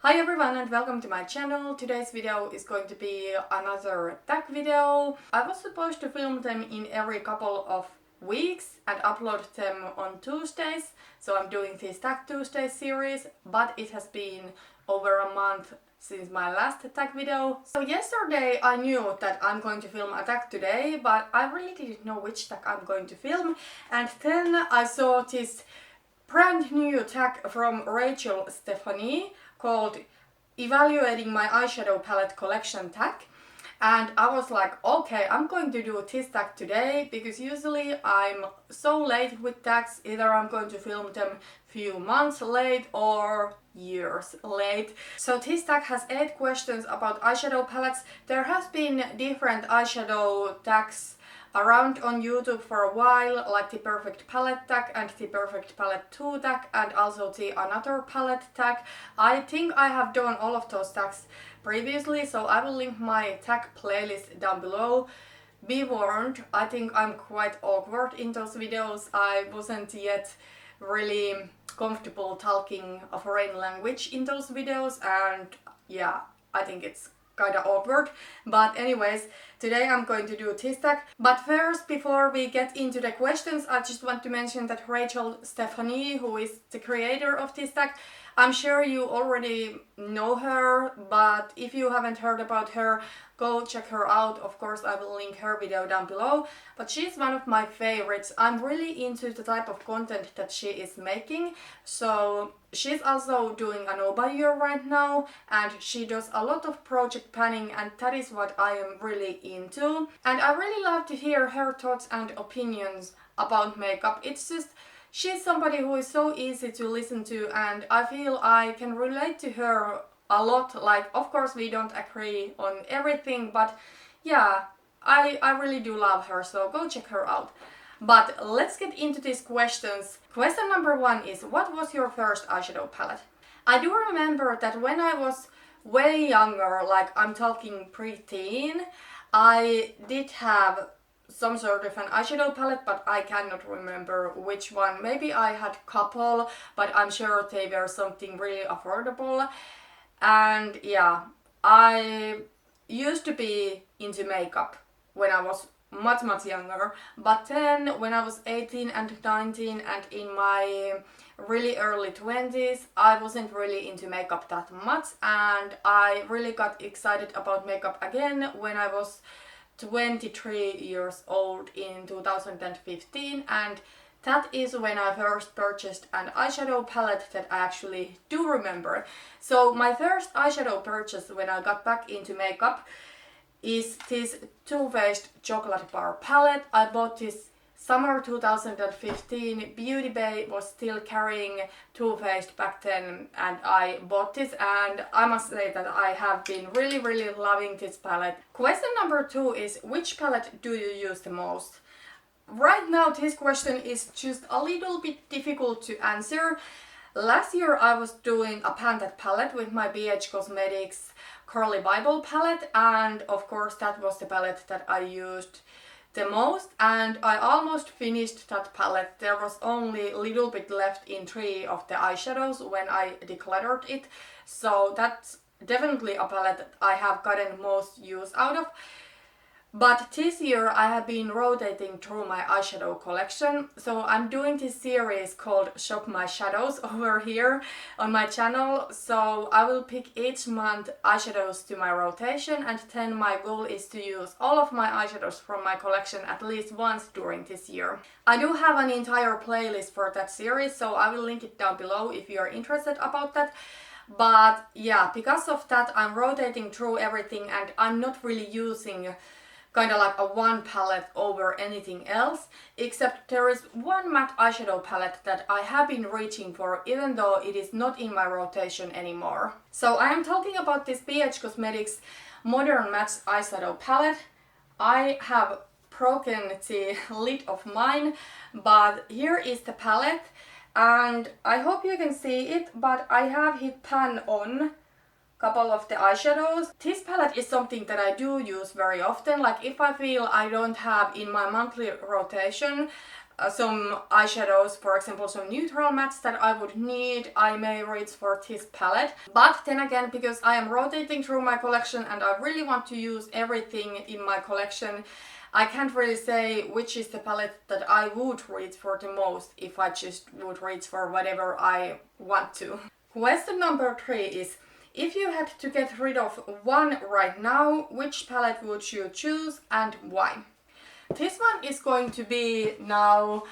Hi everyone and welcome to my channel. Today's video is going to be another tag video. I was supposed to film them in every couple of weeks and upload them on Tuesdays. So I'm doing this Tag Tuesday series, but it has been over a month since my last tag video. So yesterday I knew that I'm going to film a tag today, but I really didn't know which tag I'm going to film. And then I saw this brand new tag from Rachel Stephanie called Evaluating My Eyeshadow Palette Collection tag. And I was like, okay, I'm going to do this tag today because usually I'm so late with tags. Either I'm going to film them few months late or years late. So this tag has 8 questions about eyeshadow palettes. There has been different eyeshadow tags around on YouTube for a while, like the Perfect Palette tag and the Perfect Palette 2 tag and also the Another Palette tag. I think I have done all of those tags previously, so I will link my tag playlist down below. Be warned, I think I'm quite awkward in those videos. I wasn't yet really comfortable talking a foreign language in those videos, and yeah, I think it's kinda awkward. But anyways, today I'm going to do this tag. But first, before we get into the questions, I just want to mention that Rachel Stephanie, who is the creator of this tag, I'm sure you already know her, but if you haven't heard about her, go check her out. Of course, I will link her video down below, but she's one of my favorites. I'm really into the type of content that she is making. So she's also doing a no-buy year right now, and she does a lot of project planning, and that is what I am really into. And I really love to hear her thoughts and opinions about makeup. It's just, she's somebody who is so easy to listen to, and I feel I can relate to her a lot. Like, of course we don't agree on everything, but yeah, I really do love her, so go check her out. But let's get into these questions. Question number 1 is, what was your first eyeshadow palette? I do remember that when I was way younger, like I'm talking pre-teen, I did have some sort of an eyeshadow palette, but I cannot remember which one. Maybe I had a couple, but I'm sure they were something really affordable. And yeah, I used to be into makeup when I was much younger, but then when I was 18 and 19 and in my really early 20s, I wasn't really into makeup that much, and I really got excited about makeup again when I was 23 years old in 2015, and that is when I first purchased an eyeshadow palette that I actually do remember. So my first eyeshadow purchase when I got back into makeup is this Too Faced chocolate bar palette. I bought this summer 2015. Beauty Bay was still carrying Too Faced back then, and I bought this, and I must say that I have been really loving this palette. Question number 2 is, which palette do you use the most? Right now this question is just a little bit difficult to answer. Last year I was doing a painted palette with my BH Cosmetics Curly Bible palette, and of course that was the palette that I used the most, and I almost finished that palette. There was only a little bit left in 3 of the eyeshadows when I decluttered it, so that's definitely a palette that I have gotten most use out of. But this year I have been rotating through my eyeshadow collection, so I'm doing this series called Shop My Shadows over here on my channel. So I will pick each month eyeshadows to my rotation, and then my goal is to use all of my eyeshadows from my collection at least once during this year. I do have an entire playlist for that series, so I will link it down below if you are interested about that. But yeah, because of that I'm rotating through everything, and I'm not really using kind of like a one palette over anything else, except there is one matte eyeshadow palette that I have been reaching for, even though it is not in my rotation anymore. So I am talking about this BH Cosmetics Modern Matte Eyeshadow palette. I have broken the lid of mine, but here is the palette, and I hope you can see it, but I have hit pan on couple of the eyeshadows. This palette is something that I do use very often. Like if I feel I don't have in my monthly rotation some eyeshadows, for example some neutral mattes that I would need, I may reach for this palette. But then again, because I am rotating through my collection and I really want to use everything in my collection, I can't really say which is the palette that I would reach for the most if I just would reach for whatever I want to. Question number 3 is, if you had to get rid of one right now, which palette would you choose and why? This one is going to be now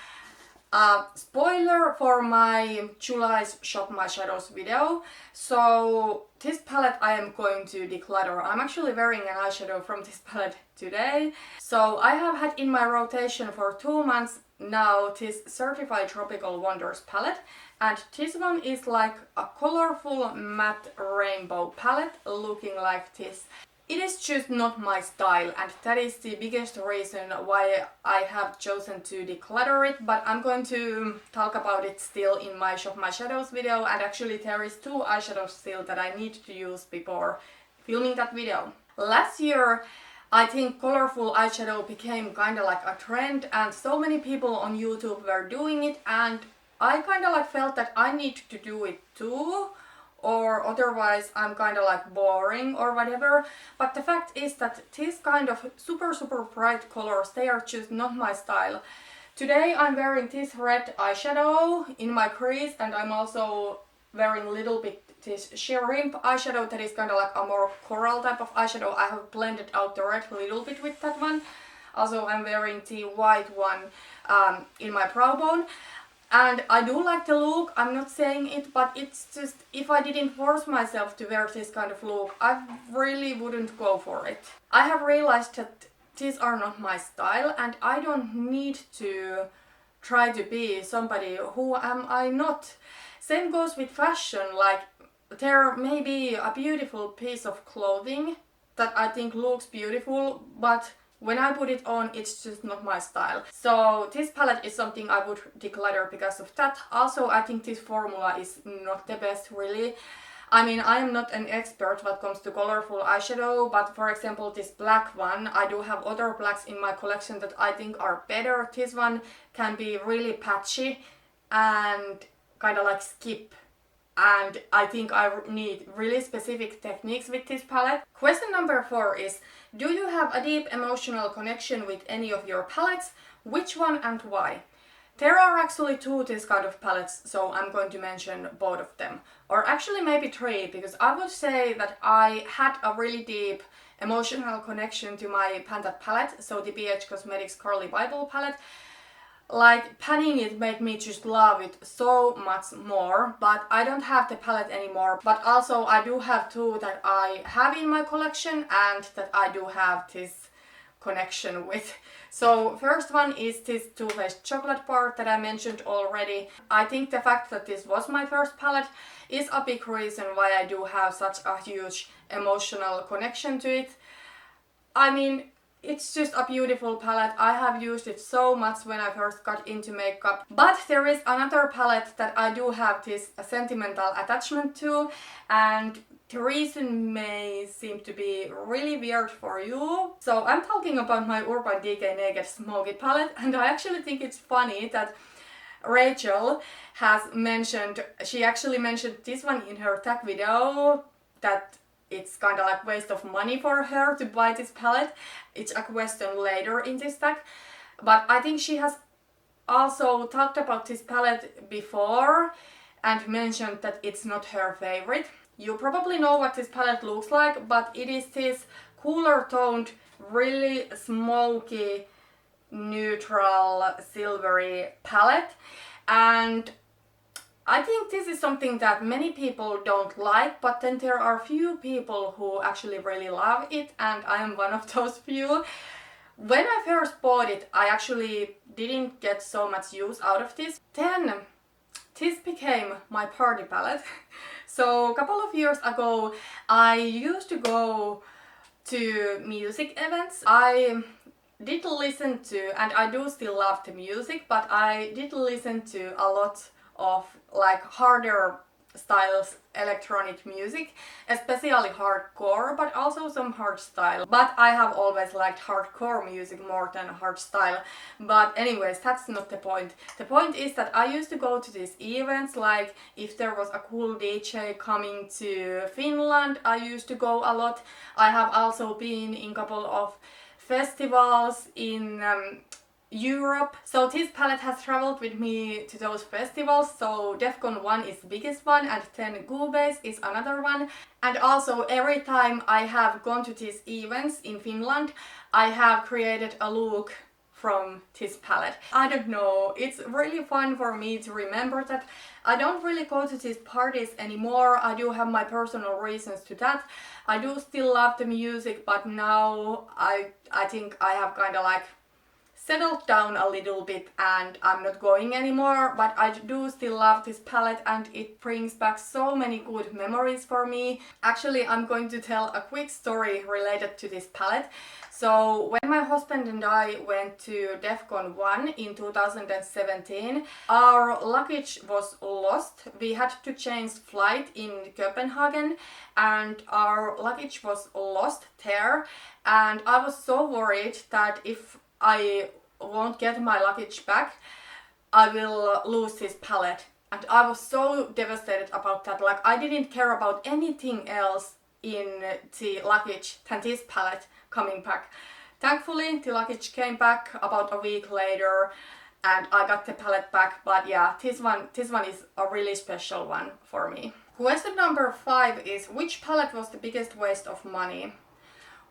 a spoiler for my July's Shop My Shadows video. So this palette I am going to declutter. I'm actually wearing an eyeshadow from this palette today. So I have had in my rotation for 2 months now this Certified Tropical Wonders palette. And this one is like a colorful matte rainbow palette looking like this. It is just not my style, and that is the biggest reason why I have chosen to declutter it, but I'm going to talk about it still in my Shop My Shadows video, and actually there is 2 eyeshadows still that I need to use before filming that video. Last year I think colorful eyeshadow became kinda like a trend and so many people on YouTube were doing it, and I kinda like felt that I need to do it too, or otherwise I'm kind of like boring or whatever. But the fact is that these kind of super bright colors, they are just not my style. Today I'm wearing this red eyeshadow in my crease, and I'm also wearing a little bit this shrimp eyeshadow that is kind of like a more coral type of eyeshadow. I have blended out the red a little bit with that one. Also I'm wearing the white one in my brow bone. And I do like the look, I'm not saying it, but it's just, if I didn't force myself to wear this kind of look, I really wouldn't go for it. I have realized that these are not my style, and I don't need to try to be somebody who am I not. Same goes with fashion, like there may be a beautiful piece of clothing that I think looks beautiful, but when I put it on, it's just not my style. So this palette is something I would declutter because of that. Also, I think this formula is not the best really. I mean, I am not an expert when it comes to colorful eyeshadow, but for example this black one, I do have other blacks in my collection that I think are better. This one can be really patchy and kind of like skip. And I think I need really specific techniques with this palette. Question number 4 is, do you have a deep emotional connection with any of your palettes? Which one and why? There are actually 2 this kind of palettes, so I'm going to mention both of them. Or actually maybe 3, because I would say that I had a really deep emotional connection to my Pantat palette, so the BH Cosmetics Carly Bible palette. Like, panning it made me just love it so much more, but I don't have the palette anymore. But also I do have 2 that I have in my collection and that I do have this connection with. So first one is this Too Faced chocolate bar that I mentioned already. I think the fact that this was my first palette is a big reason why I do have such a huge emotional connection to it. I mean, it's just a beautiful palette. I have used it so much when I first got into makeup. But there is another palette that I do have this sentimental attachment to, and the reason may seem to be really weird for you. So I'm talking about my Urban Decay Naked Smoky palette, and I actually think it's funny that Rachel has mentioned, she actually mentioned this one in her tag video, that it's kind of like waste of money for her to buy this palette. It's a question later in this tag. But I think she has also talked about this palette before and mentioned that it's not her favorite. You probably know what this palette looks like, but it is this cooler toned, really smoky, neutral, silvery palette. And I think this is something that many people don't like, but then there are few people who actually really love it, and I am one of those few. When I first bought it, I actually didn't get so much use out of this. Then this became my party palette. So a couple of years ago, I used to go to music events. I did listen to, and I do still love the music, but I did listen to a lot of like harder styles electronic music, especially hardcore, but also some hardstyle. But I have always liked hardcore music more than hardstyle. But anyways, that's not the point. The point is that I used to go to these events, like if there was a cool DJ coming to Finland, I used to go a lot. I have also been in a couple of festivals in Europe. So this palette has traveled with me to those festivals. So Defcon 1 is the biggest one and then Goobase is another one. And also every time I have gone to these events in Finland, I have created a look from this palette. I don't know, it's really fun for me to remember that. I don't really go to these parties anymore. I do have my personal reasons to that. I do still love the music, but now I think I have kind of like settled down a little bit and I'm not going anymore, but I do still love this palette and it brings back so many good memories for me. Actually, I'm going to tell a quick story related to this palette. So when my husband and I went to Defcon 1 in 2017, our luggage was lost. We had to change flight in Copenhagen and our luggage was lost there, and I was so worried that if I won't get my luggage back, I will lose this palette. And I was so devastated about that. Like, I didn't care about anything else in the luggage than this palette coming back. Thankfully, the luggage came back about a week later and I got the palette back. But yeah, this one is a really special one for me. Question number 5 is, which palette was the biggest waste of money?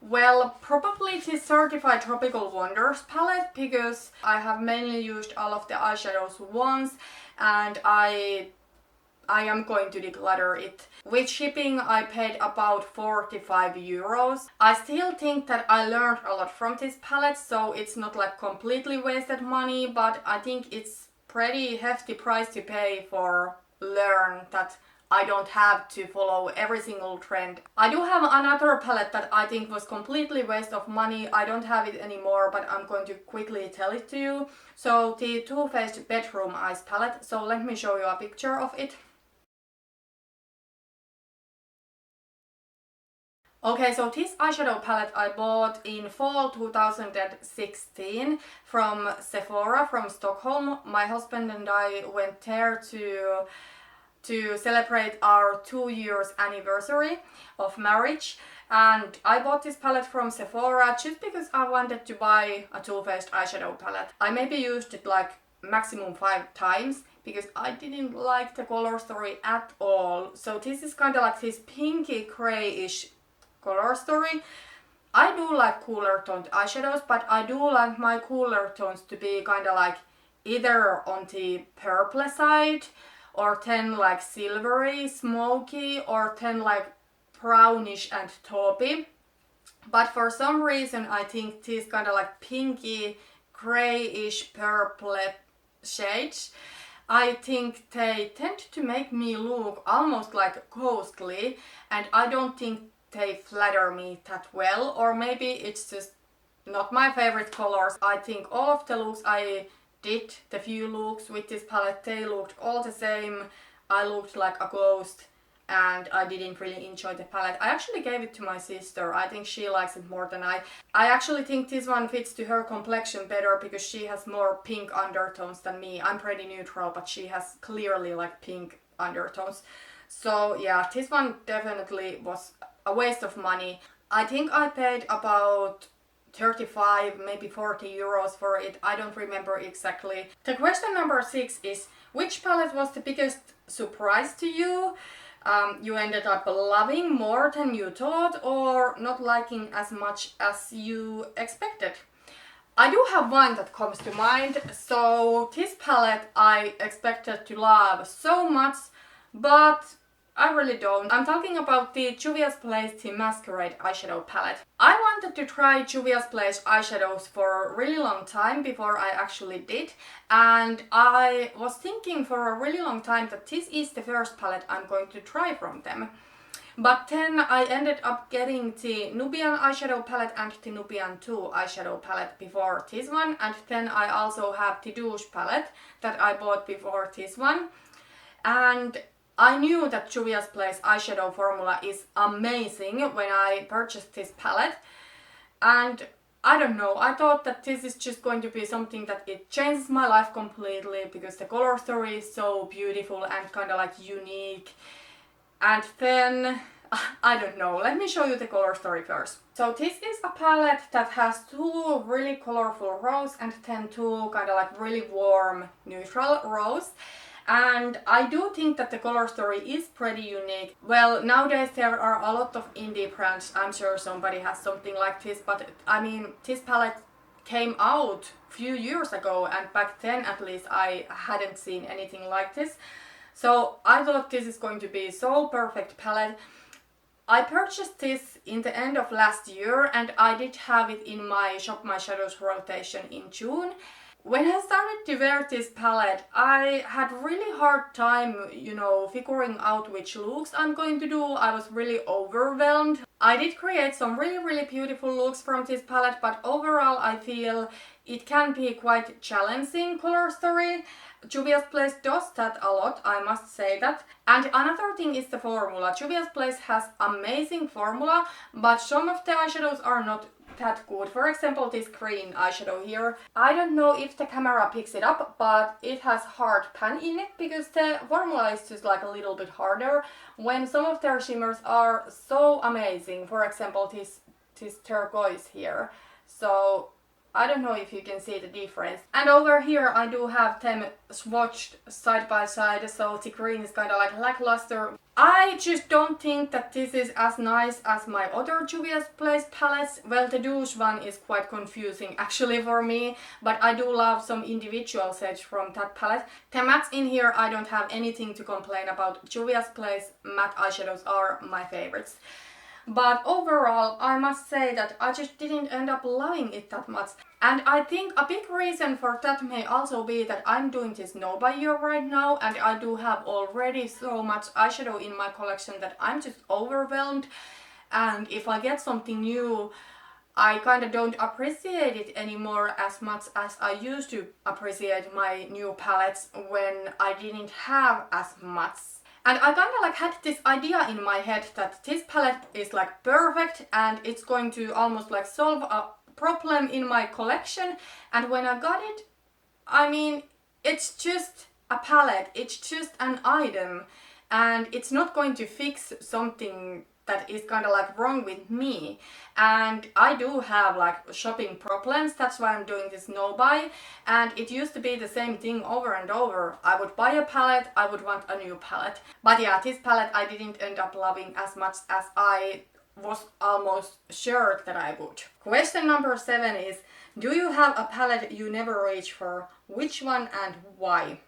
Well, probably the Certified Tropical Wonders palette, because I have mainly used all of the eyeshadows once and I am going to declutter it. With shipping I paid about 45 euros. I still think that I learned a lot from this palette, so it's not like completely wasted money, but I think it's pretty hefty price to pay for learn that I don't have to follow every single trend. I do have another palette that I think was completely waste of money. I don't have it anymore, but I'm going to quickly tell it to you. So the Too Faced Bedroom Eyes palette. So let me show you a picture of it. Okay, so this eyeshadow palette I bought in fall 2016 from Sephora, from Stockholm. My husband and I went there to celebrate our 2 years anniversary of marriage, and I bought this palette from Sephora just because I wanted to buy a Too Faced eyeshadow palette. I maybe used it like maximum 5 times because I didn't like the color story at all. So this is kind of like this pinky grayish color story. I do like cooler toned eyeshadows, but I do like my cooler tones to be kind of like either on the purple side, or then like silvery, smoky, or then like brownish and taupey. But for some reason I think these kind of like pinky, grayish, purple shades, I think they tend to make me look almost like ghostly, and I don't think they flatter me that well, or maybe it's just not my favorite colors. I think all of the looks I did, the few looks with this palette, they looked all the same. I looked like a ghost and I didn't really enjoy the palette. I actually gave it to my sister. I think she likes it more than I. I actually think this one fits to her complexion better because she has more pink undertones than me. I'm pretty neutral, but she has clearly like pink undertones. So yeah, this one definitely was a waste of money. I think I paid about 35, maybe 40 euros for it. I don't remember exactly. The question number 6 is, which palette was the biggest surprise to you? You ended up loving more than you thought, or not liking as much as you expected? I do have one that comes to mind. So this palette I expected to love so much, but I really don't. I'm talking about the Juvia's Place The Masquerade eyeshadow palette. I wanted to try Juvia's Place eyeshadows for a really long time before I actually did, and I was thinking for a really long time that this is the first palette I'm going to try from them. But then I ended up getting the Nubian eyeshadow palette and the Nubian 2 eyeshadow palette before this one, and then I also have the Douche palette that I bought before this one. And I knew that Juvia's Place eyeshadow formula is amazing when I purchased this palette, and I don't know, I thought that this is just going to be something that it changes my life completely because the color story is so beautiful and kind of like unique. And then, I don't know, let me show you the color story first. So this is a palette that has two really colorful rows and then two kind of like really warm neutral rows. And I do think that the color story is pretty unique. Well, nowadays there are a lot of indie brands. I'm sure somebody has something like this, but I mean, this palette came out a few years ago, and back then at least I hadn't seen anything like this. So I thought this is going to be so perfect palette. I purchased this in the end of last year, and I did have it in my Shop My Shadows rotation in June. When I started to wear this palette, I had really hard time, figuring out which looks I'm going to do. I was really overwhelmed. I did create some really beautiful looks from this palette, but overall I feel it can be quite challenging color story. Juvia's Place does that a lot, I must say that. And another thing is the formula. Juvia's Place has amazing formula, but some of the eyeshadows are not that good. For example, this green eyeshadow here. I don't know if the camera picks it up, but it has hard pan in it because the formula is just like a little bit harder when some of their shimmers are so amazing. For example, this turquoise here. So I don't know if you can see the difference. And over here I do have them swatched side by side, so the green is kind of like lackluster. I just don't think that this is as nice as my other Juvia's Place palettes. Well, the douche one is quite confusing actually for me, but I do love some individual shades from that palette. The mattes in here, I don't have anything to complain about. Juvia's Place matte eyeshadows are my favorites. But overall, I must say that I just didn't end up loving it that much. And I think a big reason for that may also be that I'm doing this no buy year right now, and I do have already so much eyeshadow in my collection that I'm just overwhelmed. And if I get something new, I kind of don't appreciate it anymore as much as I used to appreciate my new palettes when I didn't have as much. And I kind of like had this idea in my head that this palette is like perfect and it's going to almost like solve a problem in my collection. And when I got it, I mean, it's just a palette, it's just an item, and it's not going to fix something that is kind of like wrong with me. And I do have like shopping problems, that's why I'm doing this no buy, and it used to be the same thing over and over. I would buy a palette, I would want a new palette. But yeah, this palette I didn't end up loving as much as I was almost sure that I would. Question number 7 is, do you have a palette you never reach for? Which one and why?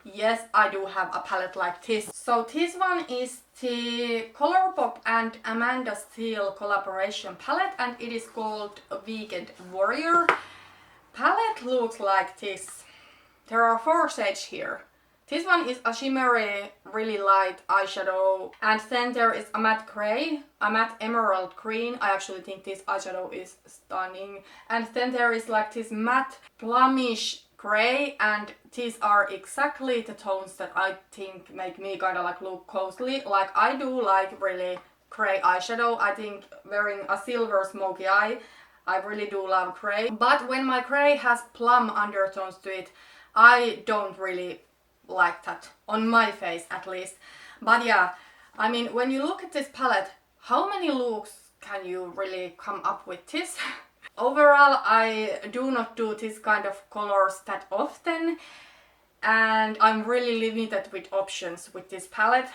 Yes, I do have a palette like this. So this one is the Colourpop and Amanda Steele collaboration palette, and it is called Weekend Warrior. Palette looks like this. There are 4 shades here. This one is a shimmery, really light eyeshadow, and then there is a matte grey, a matte emerald green. I actually think this eyeshadow is stunning. And then there is like this matte plumish grey, and these are exactly the tones that I think make me kind of like look cozy. Like I do like really grey eyeshadow. I think wearing a silver smoky eye, I really do love grey. But when my grey has plum undertones to it, I don't really like that, on my face at least. But yeah, I mean, when you look at this palette, how many looks can you really come up with this? Overall, I do not do this kind of colors that often, and I'm really limited with options with this palette.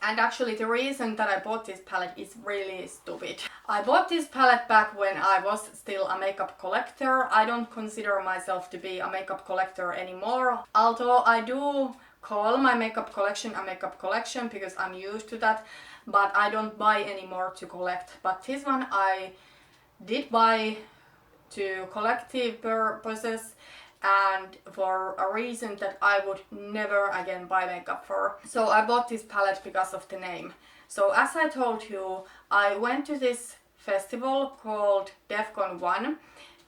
And actually the reason that I bought this palette is really stupid. I bought this palette back when I was still a makeup collector. I don't consider myself to be a makeup collector anymore, although I do call my makeup collection a makeup collection because I'm used to that, but I don't buy anymore to collect. But this one I did buy to collective purposes and for a reason that I would never again buy makeup for. So I bought this palette because of the name. So as I told you, I went to this festival called Defcon 1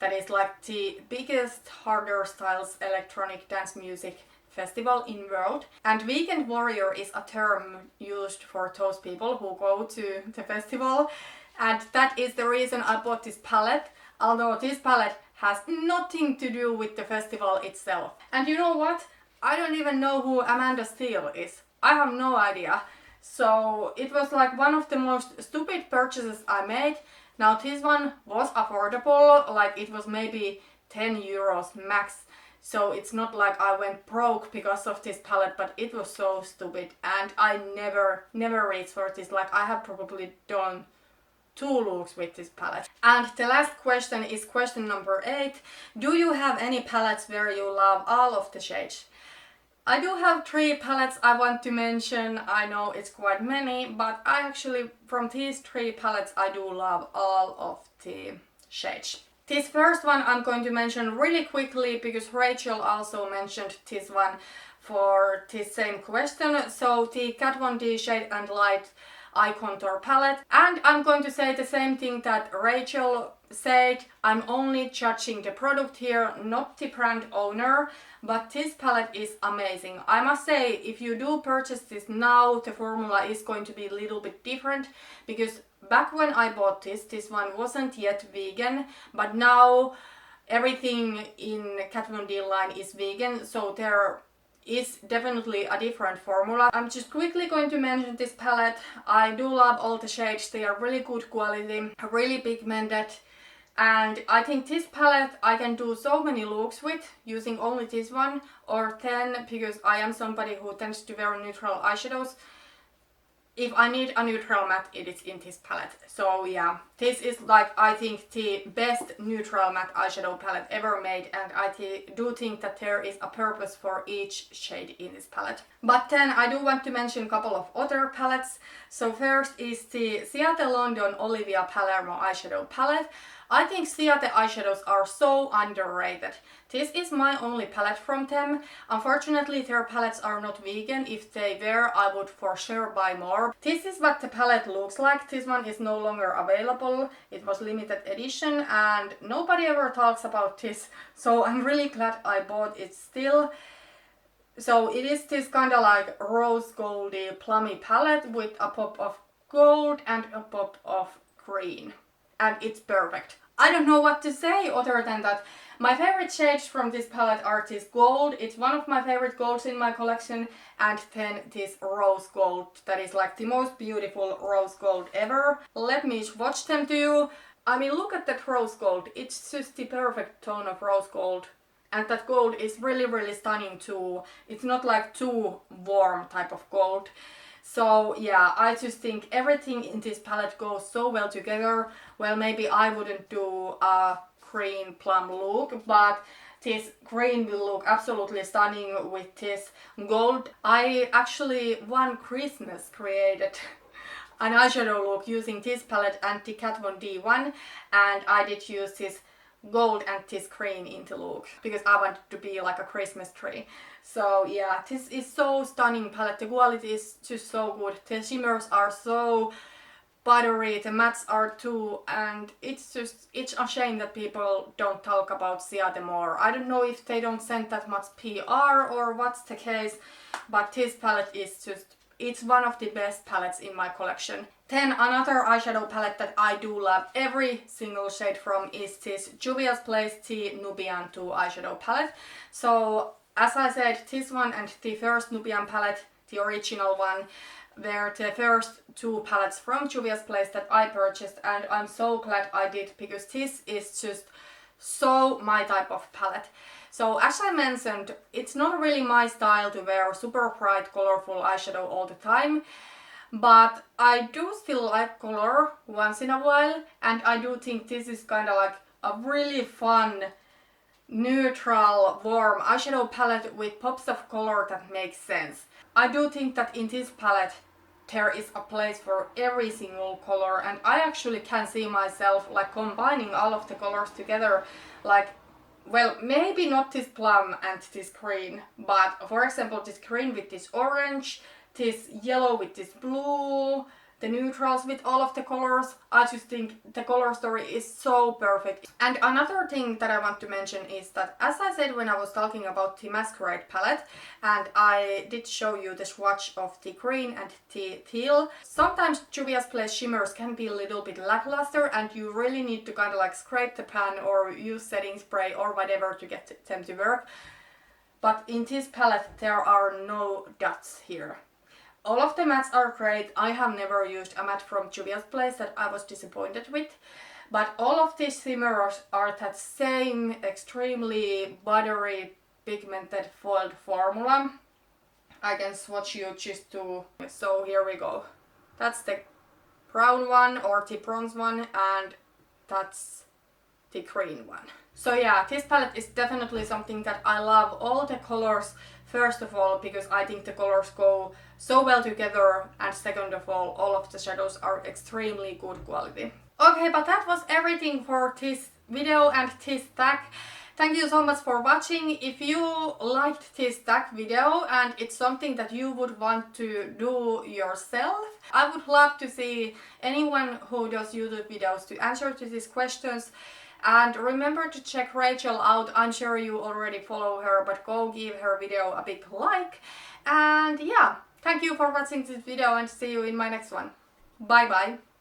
that is like the biggest harder styles electronic dance music festival in world. And weekend warrior is a term used for those people who go to the festival. And that is the reason I bought this palette, although this palette has nothing to do with the festival itself. And you know what? I don't even know who Amanda Steele is. I have no idea. So it was like one of the most stupid purchases I made. Now this one was affordable, like it was maybe 10 euros max. So it's not like I went broke because of this palette, but it was so stupid and I never reached for this. Like I have probably done 2 looks with this palette. And the last question is question number 8. Do you have any palettes where you love all of the shades? I do have 3 palettes I want to mention. I know it's quite many, but I actually, from these 3 palettes, I do love all of the shades. This first one I'm going to mention really quickly because Rachel also mentioned this one for this same question. So the Kat Von D Shade and Light Eye Contour palette. And I'm going to say the same thing that Rachel said. I'm only judging the product here, not the brand owner. But this palette is amazing. I must say, if you do purchase this now, the formula is going to be a little bit different because back when I bought this one wasn't yet vegan, but now everything in Kat Von D line is vegan, so there is definitely a different formula. I'm just quickly going to mention this palette. I do love all the shades. They are really good quality, really pigmented. And I think this palette I can do so many looks with using only this one or 10 because I am somebody who tends to wear neutral eyeshadows. If I need a neutral matte, it is in this palette. So yeah, this is like I think the best neutral matte eyeshadow palette ever made, and I do think that there is a purpose for each shade in this palette. But then I do want to mention a couple of other palettes. So first is the Seattle London Olivia Palermo eyeshadow palette. I think Seattle eyeshadows are so underrated. This is my only palette from them. Unfortunately, their palettes are not vegan. If they were, I would for sure buy more. This is what the palette looks like. This one is no longer available. It was limited edition and nobody ever talks about this. So I'm really glad I bought it still. So it is this kind of like rose goldy plummy palette with a pop of gold and a pop of green. And it's perfect. I don't know what to say other than that. My favorite shades from this palette are this gold. It's one of my favorite golds in my collection. And then this rose gold. That is like the most beautiful rose gold ever. Let me swatch them to you. I mean, look at that rose gold. It's just the perfect tone of rose gold. And that gold is really stunning too. It's not like too warm type of gold. So yeah, I just think everything in this palette goes so well together. Well, maybe I wouldn't do a green plum look, but this green will look absolutely stunning with this gold. I actually one Christmas created an eyeshadow look using this palette and the Kat Von D one, and I did use this gold and this green in the look because I wanted to be like a Christmas tree. So yeah, this is so stunning palette. The quality is just so good. The shimmers are so buttery, the mattes are too, and it's a shame that people don't talk about Seattle more. I don't know if they don't send that much PR or what's the case, but this palette is just, it's one of the best palettes in my collection. Then another eyeshadow palette that I do love every single shade from is this Juvia's Place T Nubian 2 eyeshadow palette. So as I said, this one and the first Nubian palette, the original one, were the first 2 palettes from Juvia's Place that I purchased, and I'm so glad I did because this is just so my type of palette. So as I mentioned, it's not really my style to wear super bright colorful eyeshadow all the time, but I do still like color once in a while, and I do think this is kind of like a really fun, neutral, warm eyeshadow palette with pops of color that makes sense. I do think that in this palette there is a place for every single color, and I actually can see myself like combining all of the colors together, like, well, maybe not this plum and this green, but for example this green with this orange, this yellow with this blue, the neutrals with all of the colors. I just think the color story is so perfect. And another thing that I want to mention is that, as I said when I was talking about the Masquerade palette, and I did show you the swatch of the green and the teal, sometimes Juvia's Place shimmers can be a little bit lackluster and you really need to kind of like scrape the pan or use setting spray or whatever to get them to work. But in this palette there are no dots here. All of the mattes are great. I have never used a matte from Juvia's Place that I was disappointed with. But all of these shimmers are that same extremely buttery pigmented foiled formula. I can swatch you just to... So here we go. That's the brown one or the bronze one, and that's the green one. So yeah, this palette is definitely something that I love. All the colors, first of all, because I think the colors go so well together, and second of all of the shadows are extremely good quality. Okay, but that was everything for this video and this tag. Thank you so much for watching. If you liked this tag video and it's something that you would want to do yourself, I would love to see anyone who does YouTube videos to answer to these questions. And remember to check Rachel out. I'm sure you already follow her, but go give her video a big like. And yeah, thank you for watching this video and see you in my next one. Bye bye.